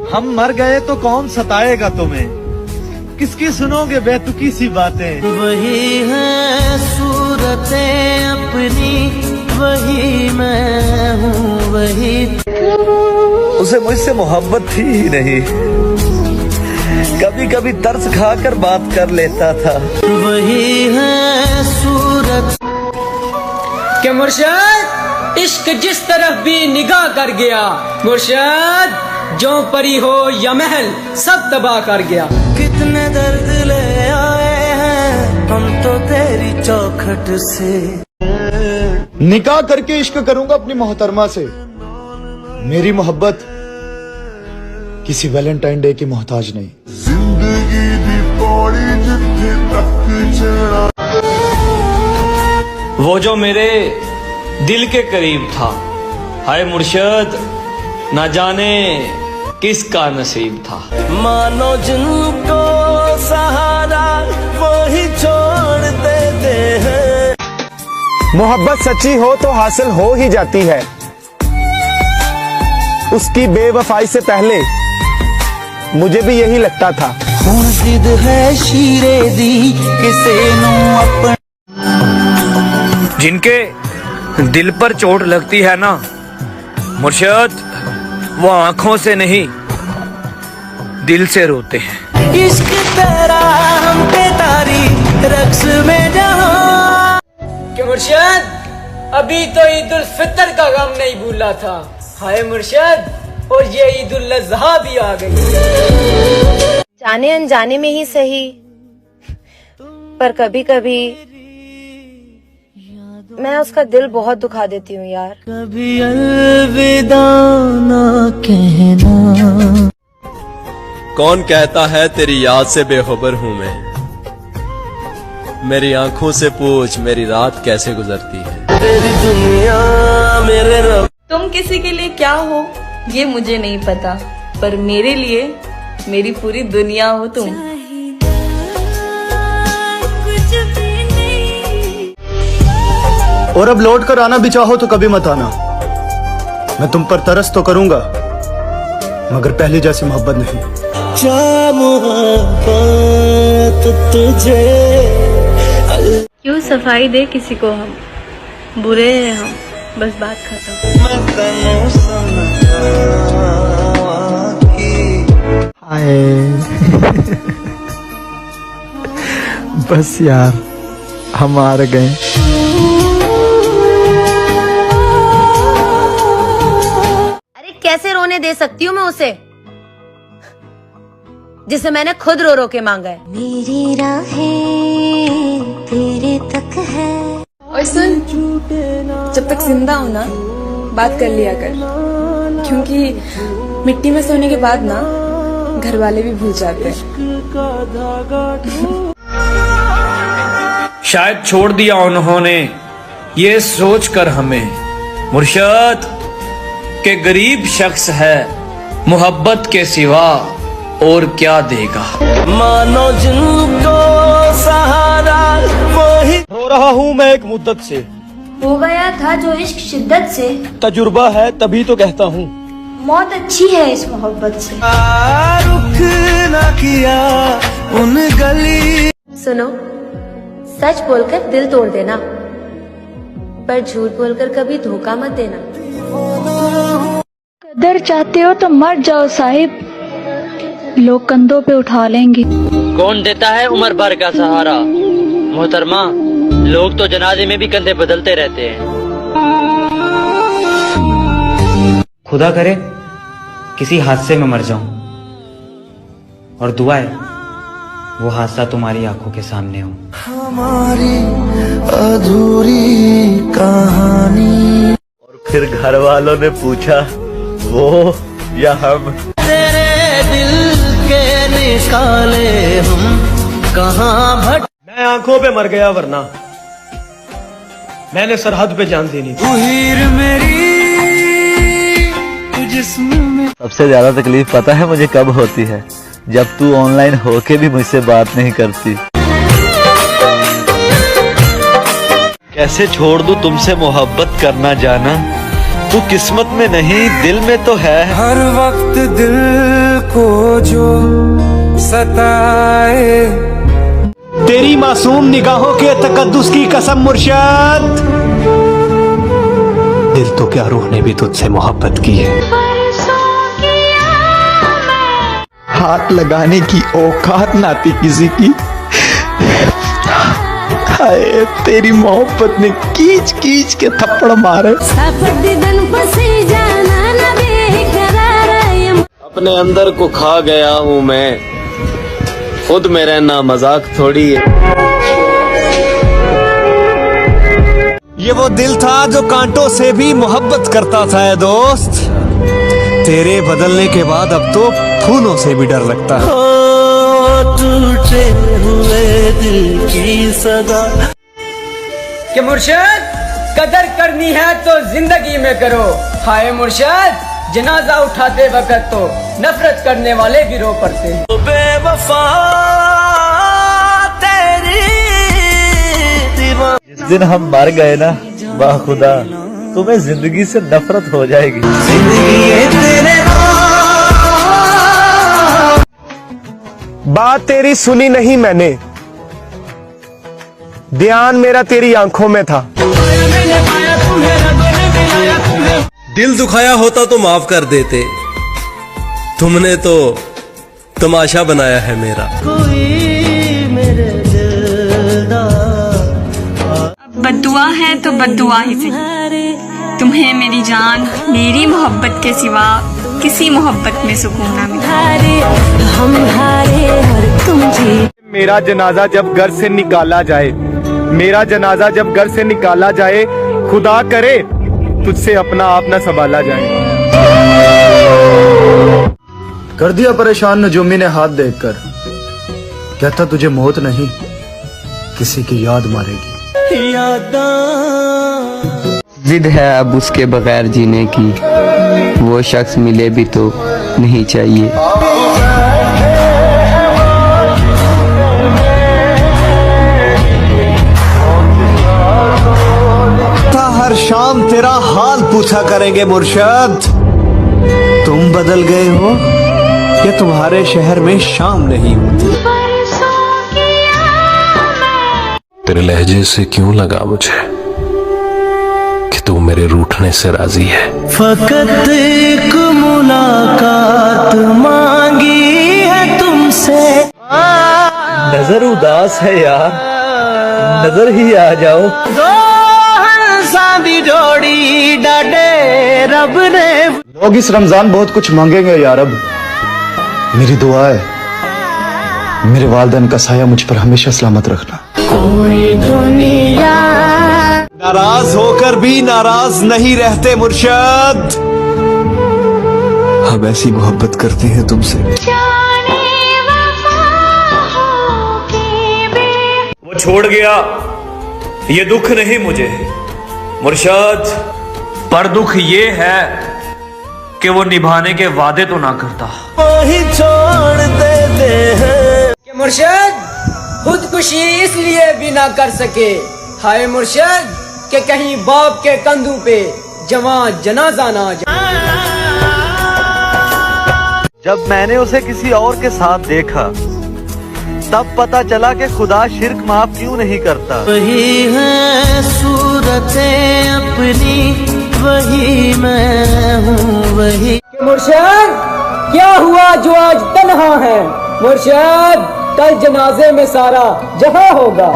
हम मर गए तो कौन सताएगा तुम्हें, किसकी सुनोगे बेतुकी सी बातें। वही है सूरतें अपनी, वही मैं हूँ वही। उसे मुझसे मोहब्बत थी ही नहीं, कभी कभी तरस खाकर बात कर लेता था। वही है सूरत क्या मुर्शद, इश्क जिस तरफ भी निगाह कर गया, मुर्शद जो परी हो या महल सब तबाह कर गया। कितने दर्द ले आए हैं हम तो तेरी चौखट से। निकाह करके इश्क करूंगा अपनी मोहतरमा से। मेरी मोहब्बत किसी वैलेंटाइन डे की मोहताज नहीं। जिंदगी दी पौड़ी जिथे तक चढ़ा। वो जो मेरे दिल के करीब था, हाय मुर्शद ना जाने किसका नसीब था। मानो जिनको सहारा वही छोड़ देते हैं। मोहब्बत सच्ची हो तो हासिल हो ही जाती है, उसकी बेवफाई से पहले मुझे भी यही लगता था। हुण जिद है शीरे दी किसे नू अपन। जिनके दिल पर चोट लगती है ना मुर्शद, वो आंखों से नहीं दिल से रोते हैं। इश्क तेरा हम पे तारी रक्स में जहां। क्या मुर्शद, अभी तो ईद उल फितर का गम नहीं भूला था, हाय मुर्शद और ये ईद उल अज़हा भी आ गई। जाने अनजाने में ही सही, पर कभी कभी मैं उसका दिल बहुत दुखा देती हूँ यार। कभी अलविदा ना कहना। कौन कहता है तेरी याद से बेखबर हूँ मैं, मेरी आंखों से पूछ मेरी रात कैसे गुजरती है। तेरी दुनिया मेरे रब। तुम किसी के लिए क्या हो ये मुझे नहीं पता, पर मेरे लिए मेरी पूरी दुनिया हो तुम। और अब लौट कर आना भी चाहो तो कभी मत आना। मैं तुम पर तरस तो करूंगा, मगर पहले जैसी मोहब्बत नहीं। क्या मोहब्बत तुझे। क्यों सफाई दे किसी को हम, बुरे हैं हम, बस बात खत्म। बस यार हम हार गए। अरे कैसे रोने दे सकती हूँ मैं उसे, जिसे मैंने खुद रो रो के मांगा है। मेरी राहें तेरे तक है। और सुन, जब तक जिंदा हो ना बात कर लिया कर, क्योंकि मिट्टी में सोने के बाद ना घर वाले भी भूल जाते हैं। शायद छोड़ दिया उन्होंने ये सोच कर हमें मुर्शद के गरीब शख्स है मोहब्बत के सिवा और क्या देगा। मानो जिनको सहारा वही। रो रहा हूँ मैं एक मुद्दत से, हो गया था जो इश्क शिद्दत से। तजुर्बा है तभी तो कहता हूँ, मौत अच्छी है इस मोहब्बत से। रुख ना किया उन गली। सुनो, सच बोलकर दिल तोड़ देना, पर झूठ बोलकर कभी धोखा मत देना। कदर चाहते हो तो मर जाओ साहिब, लोग कंधों पे उठा लेंगे। कौन देता है उम्र भर का सहारा, मोहतरमा लोग तो जनाजे में भी कंधे बदलते रहते हैं। खुदा करे किसी हादसे में मर जाऊं, और दुआ है वो हादसा तुम्हारी आंखों के सामने हो। हमारी अधूरी कहानी। और फिर घर वालों ने पूछा वो या हम। तेरे दिल के निकाले हम कहाँ भट। मैं आंखों पे मर गया वरना मैंने सरहद पे जान देनी थी। उहीर मेरी जिस्म में। सबसे ज्यादा तकलीफ पता है मुझे कब होती है, जब तू ऑनलाइन होके भी मुझसे बात नहीं करती। कैसे छोड़ दूं तुमसे मोहब्बत करना जाना, तू किस्मत में नहीं दिल में तो है। हर वक्त दिल को जो सताए। तेरी मासूम निगाहों के तकद्दुस की कसम मुर्शद, दिल तो क्या रूह ने भी तुझसे मोहब्बत की है। हाथ लगाने की औकात ना थी किसी की, हाय तेरी मोहब्बत ने कीच कीच के थप्पड़ मारे। अपने अंदर को खा गया हूँ मैं, खुद में रहना मजाक थोड़ी है। ये वो दिल था जो कांटों से भी मोहब्बत करता था है दोस्त, तेरे बदलने के बाद अब तो फूलों से भी डर लगता है। टूटे हुए दिल की सदा। कि मुर्शद कदर करनी है तो जिंदगी में करो, हाय मुर्शद जनाजा उठाते वक्त तो नफरत करने वाले भी रो पड़ते हैं। बेवफा तेरी जिस दिन हम मर गए ना, वाह खुदा तुम्हें जिंदगी से नफरत हो जाएगी। बात तेरी सुनी नहीं मैंने, ध्यान मेरा तेरी आंखों में था। दिल दुखाया होता तो माफ कर देते, तुमने तो तमाशा बनाया है मेरा। बद्दुआ है तो बद्दुआ ही सही, तुम्हें मेरी जान मेरी मोहब्बत के सिवा किसी मोहब्बत में सुकून ना मिला। हम हारे और तुम जीत। मेरा जनाजा जब घर से निकाला जाए, मेरा जनाजा जब घर से निकाला जाए, खुदा करे तुझसे अपना आप न संभाला जाए। कर दिया परेशान नजूमी ने हाथ देखकर, कहता तुझे मौत नहीं किसी की याद मारेगी। जिद है अब उसके बगैर जीने की, वो शख्स मिले भी तो नहीं चाहिए। हर शाम तेरा हाल पूछा करेंगे मुर्शद, तुम बदल गए हो या तुम्हारे शहर में शाम नहीं होती। तेरे लहजे से क्यों लगा मुझे कि तू मेरे रूठने से राजी है। फकत एक मुलाकात मांगी है तुमसे। नजर उदास है यार, नजर ही आ जाओ। सादी जोड़ी डाटे रब ने। लोग इस रमजान बहुत कुछ मांगेंगे यार, अब मेरी दुआ है मेरे वालिदैन का साया मुझ पर हमेशा सलामत रखना। कोई दुनिया नाराज होकर भी नाराज नहीं रहते मुर्शद, हम ऐसी मोहब्बत करते हैं तुमसे। वो छोड़ गया ये दुख नहीं मुझे मुर्शद, पर दुख ये है कि वो निभाने के वादे तो ना करता। वही छोड़ देते हैं। कि मुर्शद खुदकुशी इसलिए भी ना कर सके, हाय मुर्शद कि कहीं बाप के कंधों पे जवां जनाजा ना जाए। जब मैंने उसे किसी और के साथ देखा, तब पता चला कि खुदा शिर्क माफ क्यों नहीं करता। वही है सूरतें अपनी, वही मैं हूँ वही। मुर्शद क्या हुआ जो आज तन्हा है, मुर्शद कल जनाजे में सारा जहां होगा।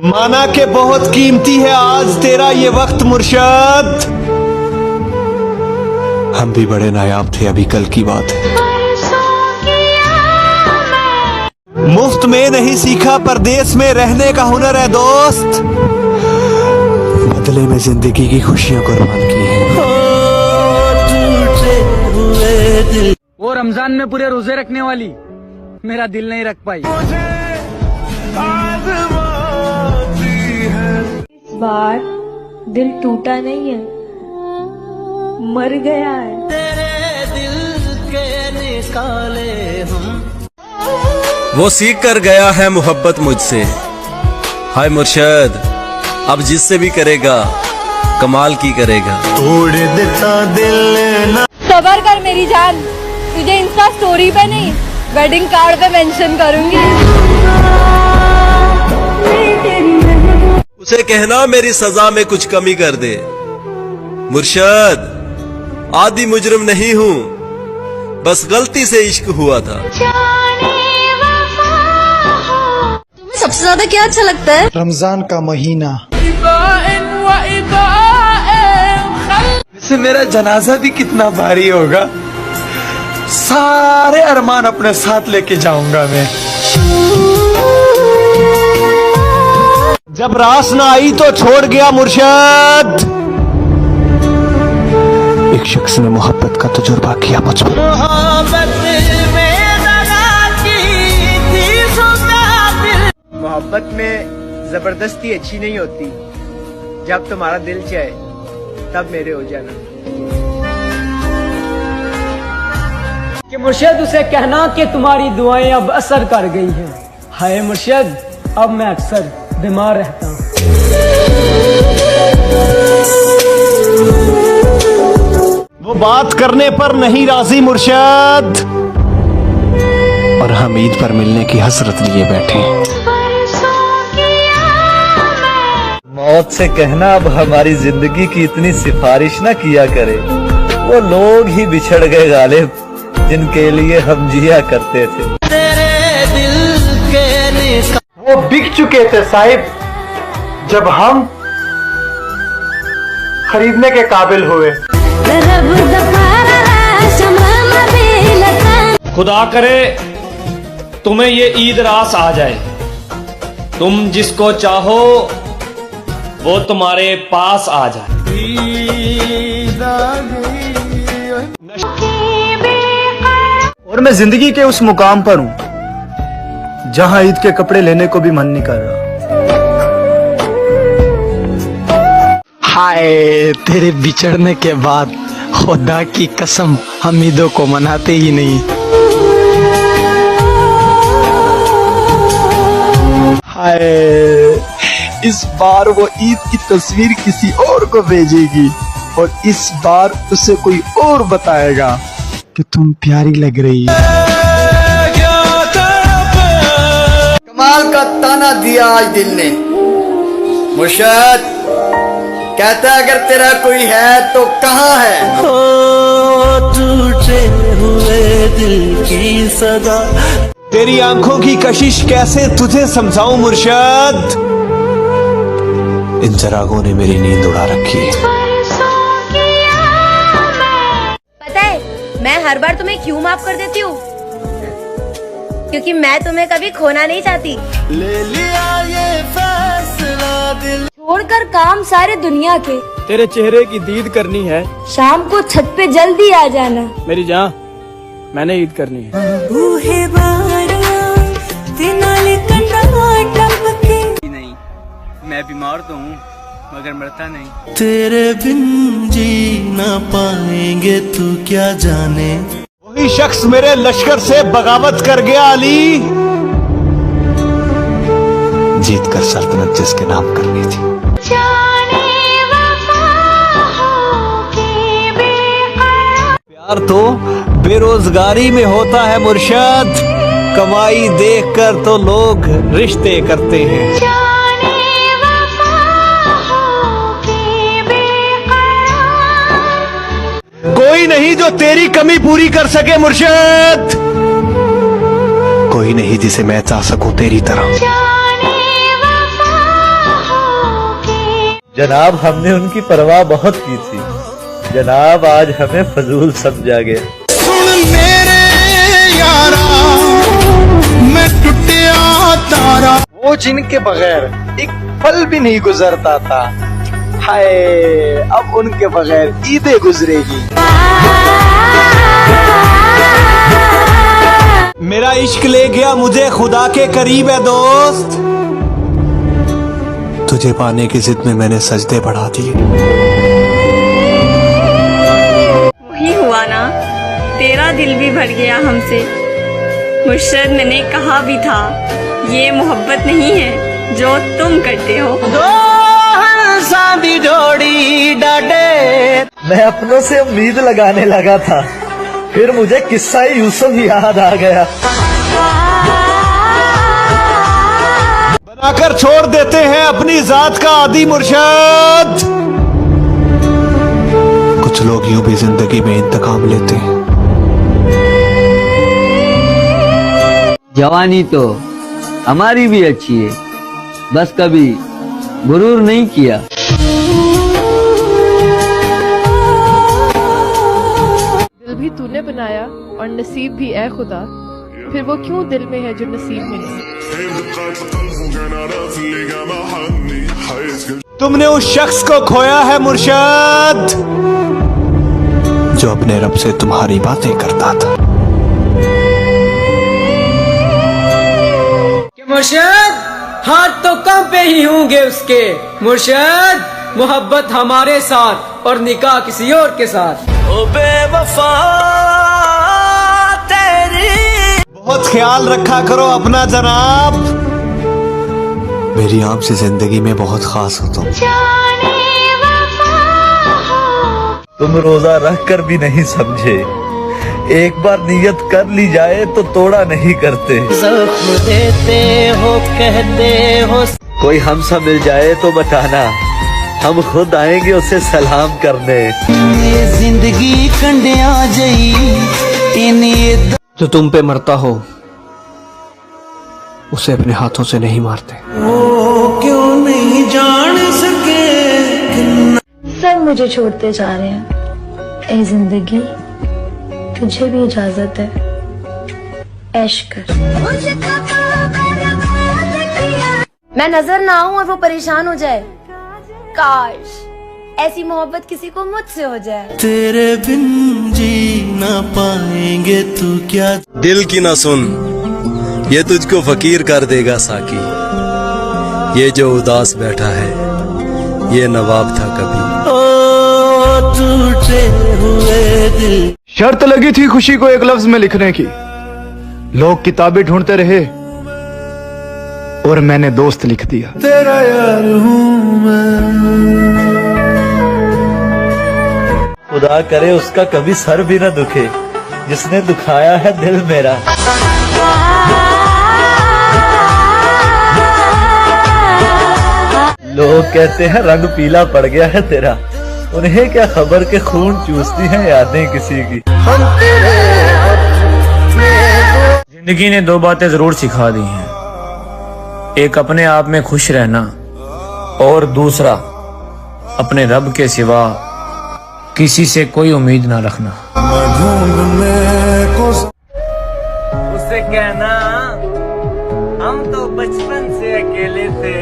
माना के बहुत कीमती है आज तेरा ये वक्त मुर्शद, हम भी बड़े नायाब थे अभी कल की बात है। मुफ्त में नहीं सीखा परदेश में रहने का हुनर है दोस्त, बदले में जिंदगी की खुशियां कुर्बान की है। वो रमजान में पूरे रोजे रखने वाली मेरा दिल नहीं रख पाई। इस बार दिल टूटा नहीं है, मर गया है। तेरे दिल के निकाले हम। वो सीख कर गया है मोहब्बत मुझसे, हाय मुर्शद अब जिससे भी करेगा कमाल की करेगा। तोड़ देता दिल ना। तो सबर कर मेरी जान, तुझे इंस्टा स्टोरी पे नहीं वेडिंग कार्ड पे मेंशन करूंगी। उसे कहना मेरी सजा में कुछ कमी कर दे। मुर्शद, आदि मुजरिम नहीं हूं, बस गलती से इश्क हुआ था। तुम्हें सबसे ज्यादा क्या अच्छा लगता है? रमजान का महीना। वैसे मेरा जनाजा भी कितना भारी होगा, सारे अरमान अपने साथ लेके जाऊंगा मैं। जब रास ना आई तो छोड़ गया मुर्शद। एक शख्स ने मोहब्बत का तजुर्बा किया मुझ पर। मोहब्बत में जबरदस्ती अच्छी नहीं होती, जब तुम्हारा दिल चाहे तब मेरे हो जाना। कि मुर्शिद उसे कहना कि तुम्हारी दुआएं अब असर कर गई हैं। हाय मुर्शिद, अब मैं अक्सर बीमार रहता हूँ। वो बात करने पर नहीं राजी मुर्शद, और हम ईद पर मिलने की हसरत लिए बैठे हैं। मौत से कहना अब हमारी जिंदगी की इतनी सिफारिश ना किया करे। वो लोग ही बिछड़ गए गालिब, जिनके लिए हम जिया करते थे। तेरे दिल के वो बिक चुके थे साहिब, जब हम खरीदने के काबिल हुए। खुदा करे तुम्हें ये ईद रास आ जाए, तुम जिसको चाहो वो तुम्हारे पास आ जाए। और मैं जिंदगी के उस मुकाम पर हूं जहां ईद के कपड़े लेने को भी मन नहीं कर रहा। हाय, तेरे बिछड़ने के बाद खुदा की कसम हम ईदों को मनाते ही नहीं। हाय, इस बार वो ईद की तस्वीर किसी और को भेजेगी और इस बार उसे कोई और बताएगा कि तुम प्यारी लग रही है। कमाल का ताना दिया आज दिल ने। मुर्शद कहता है अगर तेरा कोई है तो कहाँ है? हो टूटे हुए दिल की सदा। तेरी आंखों की कशिश कैसे तुझे समझाऊं मुर्शद, इन चरागों ने मेरी नींद उड़ा रखी है। पता है मैं हर बार तुम्हें क्यों माफ कर देती हूँ? क्योंकि मैं तुम्हें कभी खोना नहीं चाहती। ले लिया ये फैसला दिल छोड़कर काम सारे दुनिया के, तेरे चेहरे की दीद करनी है। शाम को छत पे जल्दी आ जाना। मेरी जान, मैंने ईद करनी है। नहीं, मैं बीमार तो हूँ मगर मरता नहीं। तेरे बिन जी ना पाएंगे तू क्या जाने। वही शख्स मेरे लश्कर से बगावत कर गया अली, जीत कर सल्तनत जिसके नाम करनी थी। प्यार तो बेरोजगारी में होता है मुर्शद, कमाई देखकर तो लोग रिश्ते करते हैं। कोई नहीं जो तेरी कमी पूरी कर सके मुर्शद, कोई नहीं जिसे मैं चाह सकूं तेरी तरह। जनाब हमने उनकी परवाह बहुत की थी, जनाब आज हमें फजूल समझा गया। सुन मेरे यारा, मैं टूटिया तारा। वो जिनके बगैर एक पल भी नहीं गुजरता था, हाय अब उनके बगैर ईदें गुजरेगी। मेरा इश्क ले गया मुझे खुदा के करीब है दोस्त, तुझे पाने की जिद में मैंने सजदे बढ़ा दिए। वही हुआ ना, तेरा दिल भी भर गया हमसे। मुर्शद मैंने कहा भी था, ये मोहब्बत नहीं है जो तुम करते हो। सांदी जोड़ी डाडे। मैं अपनों से उम्मीद लगाने लगा था, फिर मुझे किस्सा यूसुफ याद आ गया। बनाकर छोड़ देते हैं अपनी जात का आदि मुर्शद। कुछ लोग यूं भी जिंदगी में इंतकाम लेते हैं। जवानी तो हमारी भी अच्छी है, बस कभी गुरूर नहीं किया। दिल भी तूने बनाया और नसीब भी ऐ खुदा, फिर वो क्यों दिल में है जो नसीब में नहीं। तुमने उस शख्स को खोया है मुर्शद, जो अपने रब से तुम्हारी बातें करता था। मुर्शद, हाथ तो कम पे ही होंगे उसके। मुर्शद, मोहब्बत हमारे साथ और निकाह किसी और के साथ। ओ बेवफा तेरी बहुत ख्याल रखा करो अपना जनाब। मेरी आपसे जिंदगी में बहुत खास हो तुम। तुम रोजा रख कर भी नहीं समझे, एक बार नियत कर ली जाए तो तोड़ा नहीं करते। जख्म देते हो कहते हो। कोई हमसा मिल जाए तो बताना, हम खुद आएंगे उसे सलाम करने। ये जिंदगी कंडिया जई जो तुम पे मरता हो उसे अपने हाथों से नहीं मारते। वो क्यों नहीं जान सके। सब मुझे छोड़ते जा रहे हैं, ए जिंदगी तुझे भी इजाजत है, ऐश कर। मैं नजर ना आऊं और वो परेशान हो जाए। काश ऐसी मोहब्बत किसी को मुझसे हो जाए। तेरे बिन जी ना पाएंगे तू क्या। दिल की ना सुन, ये तुझको फकीर कर देगा साकी। ये जो उदास बैठा है, ये नवाब था कभी। ओ टूटे हुए दिल। शर्त लगी थी खुशी को एक लफ्ज में लिखने की, लोग किताबें ढूंढते रहे और मैंने दोस्त लिख दिया। तेरा यार हूँ मैं। खुदा करे उसका कभी सर भी न दुखे, जिसने दुखाया है दिल मेरा। लोग कहते हैं रंग पीला पड़ गया है तेरा, उन्हें क्या खबर के खून चूसती हैं यादें किसी की। जिंदगी ने दो बातें जरूर सिखा दी हैं, एक अपने आप में खुश रहना और दूसरा अपने रब के सिवा किसी से कोई उम्मीद ना रखना। उससे कहना हम तो बचपन से अकेले थे,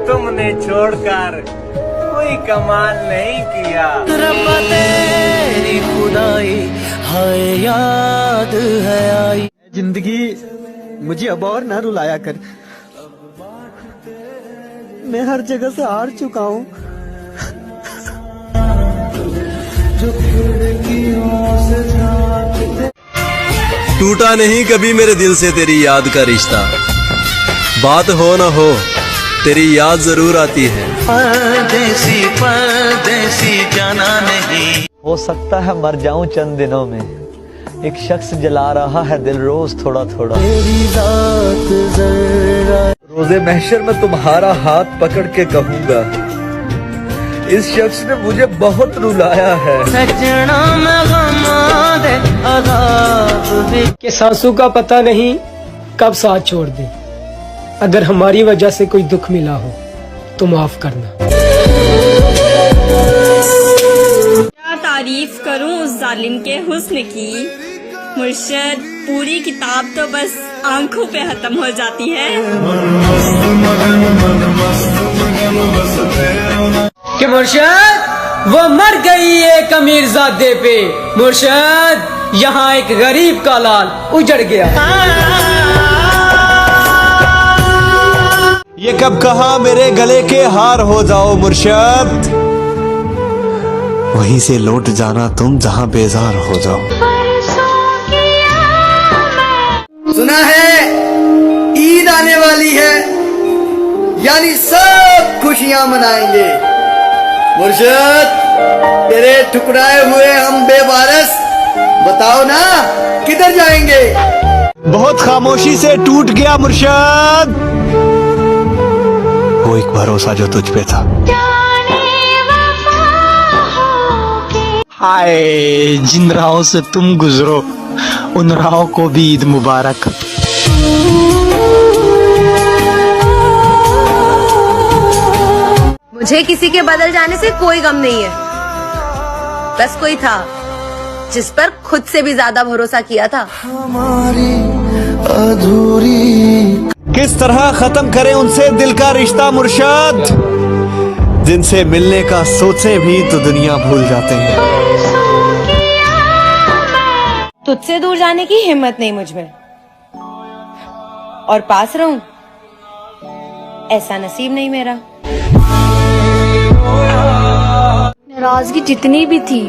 तुमने छोड़कर कोई कमाल नहीं किया। रब्बा तेरी खुदाई हाय याद है आई। जिंदगी मुझे अब और ना रुलाया कर, मैं हर जगह से हार चुका हूँ। टूटा नहीं कभी मेरे दिल से तेरी याद का रिश्ता, बात हो ना हो तेरी याद जरूर आती है। परदेसी परदेसी जाना नहीं। हो सकता है मर जाऊं चंद दिनों में, एक शख्स जला रहा है दिल रोज थोड़ा थोड़ा। तेरी रात जरा रोजे महशर में तुम्हारा हाथ पकड़ के कहूंगा, इस शख्स ने मुझे बहुत रुलाया है। सजना में गमा दे अज़ाब भी। कि सांसों का पता नहीं कब साथ छोड़ दे। अगर हमारी वजह से कोई दुख मिला हो तो माफ करना। क्या तारीफ करूं उस जालिम के हुस्न की। मुर्शद, पूरी किताब तो बस आंखों पे खत्म हो जाती है। कि मुर्शद वो मर गई एक अमीरजादे पे। मुर्शद, यहाँ एक गरीब का लाल उजड़ गया। ये कब कहा मेरे गले के हार हो जाओ मुर्शद, वहीं से लौट जाना तुम जहां बेजार हो जाओ। सुना है ईद आने वाली है, यानी सब खुशियां मनाएंगे। मुर्शिद, तेरे ठुकराए हुए हम बेवारस, बताओ ना किधर जाएंगे? बहुत खामोशी से टूट गया मुर्शिद वो एक भरोसा जो तुझ पे था। हाय, जिन राहों से तुम गुजरो उन राहों को भी ईद मुबारक। मुझे किसी के बदल जाने से कोई गम नहीं है। बस कोई था जिस पर खुद से भी ज्यादा भरोसा किया था। हमारी अधूरी किस तरह खत्म करें उनसे दिल का रिश्ता मुर्शिद, जिनसे मिलने का सोचे भी तो दुनिया भूल जाते हैं। तुझसे दूर जाने की हिम्मत नहीं मुझ में, और पास रहूं ऐसा नसीब नहीं मेरा। नाराजगी जितनी भी थी,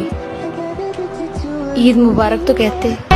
ईद मुबारक तो कहते।